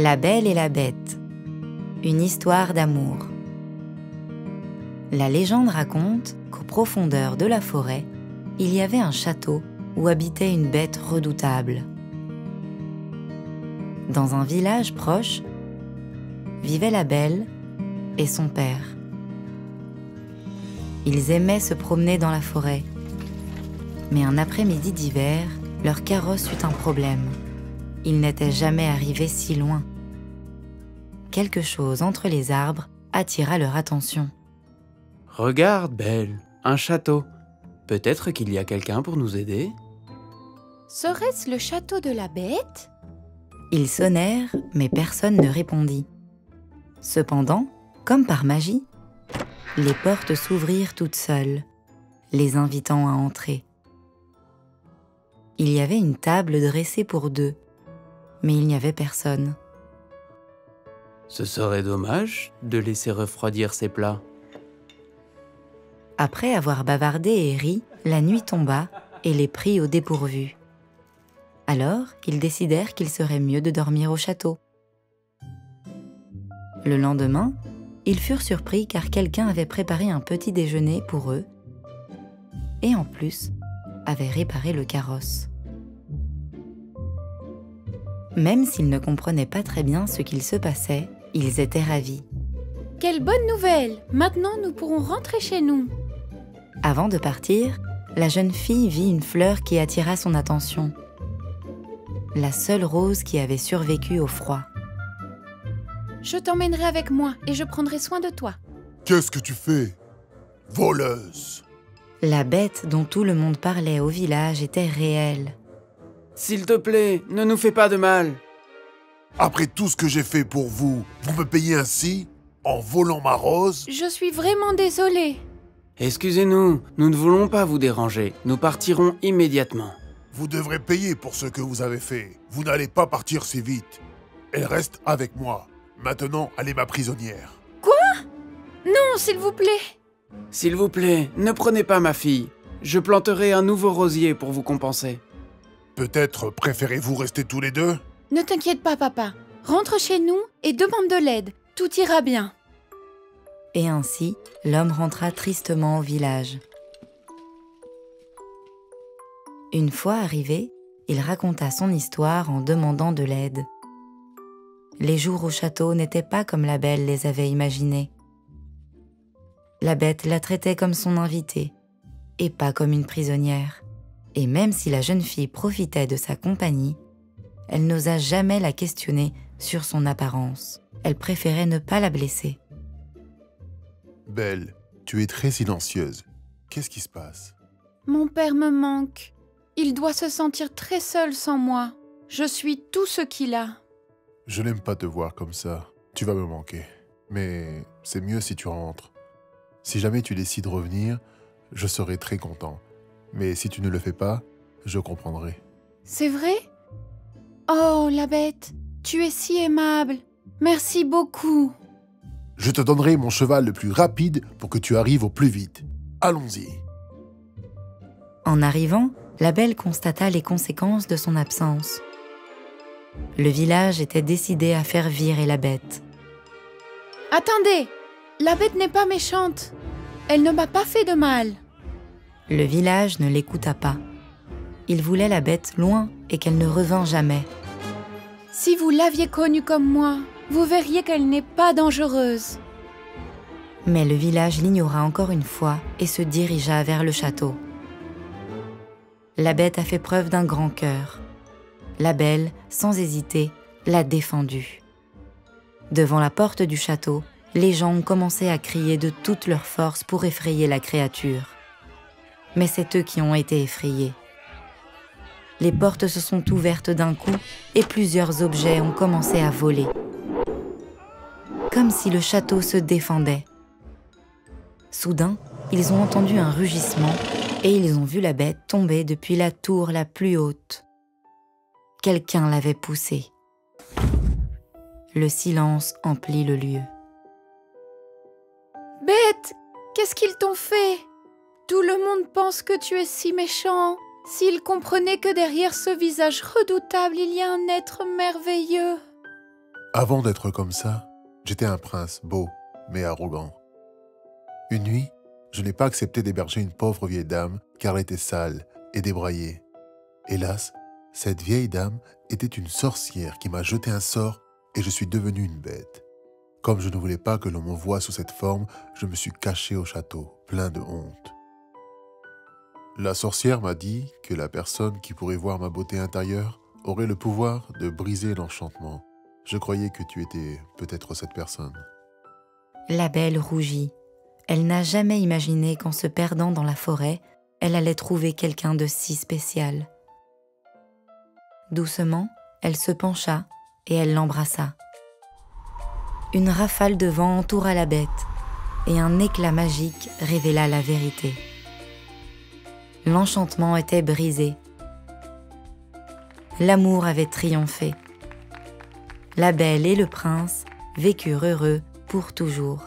La Belle et la Bête, une histoire d'amour. La légende raconte qu'aux profondeurs de la forêt, il y avait un château où habitait une bête redoutable. Dans un village proche, vivait la Belle et son père. Ils aimaient se promener dans la forêt, mais un après-midi d'hiver, leur carrosse eut un problème. Ils n'étaient jamais arrivés si loin. Quelque chose entre les arbres attira leur attention. « Regarde, Belle, un château. Peut-être qu'il y a quelqu'un pour nous aider ?» Serait-ce le château de la bête ? Ils sonnèrent, mais personne ne répondit. Cependant, comme par magie, les portes s'ouvrirent toutes seules, les invitant à entrer. Il y avait une table dressée pour deux, mais il n'y avait personne. Ce serait dommage de laisser refroidir ces plats. Après avoir bavardé et ri, la nuit tomba et les prit au dépourvu. Alors, ils décidèrent qu'il serait mieux de dormir au château. Le lendemain, ils furent surpris car quelqu'un avait préparé un petit déjeuner pour eux et en plus, avait réparé le carrosse. Même s'ils ne comprenaient pas très bien ce qu'il se passait, ils étaient ravis. Quelle bonne nouvelle! Maintenant, nous pourrons rentrer chez nous. Avant de partir, la jeune fille vit une fleur qui attira son attention. La seule rose qui avait survécu au froid. Je t'emmènerai avec moi et je prendrai soin de toi. Qu'est-ce que tu fais, voleuse? La bête dont tout le monde parlait au village était réelle. « S'il te plaît, ne nous fais pas de mal !» Après tout ce que j'ai fait pour vous, vous me payez ainsi, en volant ma rose? Je suis vraiment désolée. Excusez-nous, nous ne voulons pas vous déranger. Nous partirons immédiatement. Vous devrez payer pour ce que vous avez fait. Vous n'allez pas partir si vite. Elle reste avec moi. Maintenant, elle est ma prisonnière. Non, s'il vous plaît. S'il vous plaît, ne prenez pas ma fille. Je planterai un nouveau rosier pour vous compenser. Peut-être préférez-vous rester tous les deux? Ne t'inquiète pas, papa. Rentre chez nous et demande de l'aide. Tout ira bien. Et ainsi, l'homme rentra tristement au village. Une fois arrivé, il raconta son histoire en demandant de l'aide. Les jours au château n'étaient pas comme la Belle les avait imaginés. La bête la traitait comme son invitée, et pas comme une prisonnière. Et même si la jeune fille profitait de sa compagnie, elle n'osa jamais la questionner sur son apparence. Elle préférait ne pas la blesser. Belle, tu es très silencieuse. Qu'est-ce qui se passe? Mon père me manque. Il doit se sentir très seul sans moi. Je suis tout ce qu'il a. Je n'aime pas te voir comme ça. Tu vas me manquer. Mais c'est mieux si tu rentres. Si jamais tu décides de revenir, je serai très content. Mais si tu ne le fais pas, je comprendrai. C'est vrai? Oh, la bête, tu es si aimable. Merci beaucoup. Je te donnerai mon cheval le plus rapide pour que tu arrives au plus vite. Allons-y. En arrivant, la Belle constata les conséquences de son absence. Le village était décidé à faire virer la bête. Attendez, la bête n'est pas méchante. Elle ne m'a pas fait de mal. Le village ne l'écouta pas. Il voulait la bête loin et qu'elle ne revint jamais. Si vous l'aviez connue comme moi, vous verriez qu'elle n'est pas dangereuse. Mais le village l'ignora encore une fois et se dirigea vers le château. La bête a fait preuve d'un grand cœur. La Belle, sans hésiter, l'a défendue. Devant la porte du château, les gens ont commencé à crier de toute leur force pour effrayer la créature. Mais c'est eux qui ont été effrayés. Les portes se sont ouvertes d'un coup et plusieurs objets ont commencé à voler. Comme si le château se défendait. Soudain, ils ont entendu un rugissement et ils ont vu la bête tomber depuis la tour la plus haute. Quelqu'un l'avait poussée. Le silence emplit le lieu. Bête, qu'est-ce qu'ils t'ont fait? Tout le monde pense que tu es si méchant. S'ils comprenaient que derrière ce visage redoutable, il y a un être merveilleux. Avant d'être comme ça, j'étais un prince beau, mais arrogant. Une nuit, je n'ai pas accepté d'héberger une pauvre vieille dame car elle était sale et débraillée. Hélas, cette vieille dame était une sorcière qui m'a jeté un sort et je suis devenu une bête. Comme je ne voulais pas que l'on me voie sous cette forme, je me suis caché au château, plein de honte. La sorcière m'a dit que la personne qui pourrait voir ma beauté intérieure aurait le pouvoir de briser l'enchantement. Je croyais que tu étais peut-être cette personne. La belle rougit. Elle n'a jamais imaginé qu'en se perdant dans la forêt, elle allait trouver quelqu'un de si spécial. Doucement, elle se pencha et elle l'embrassa. Une rafale de vent entoura la bête et un éclat magique révéla la vérité. L'enchantement était brisé. L'amour avait triomphé. La belle et le prince vécurent heureux pour toujours.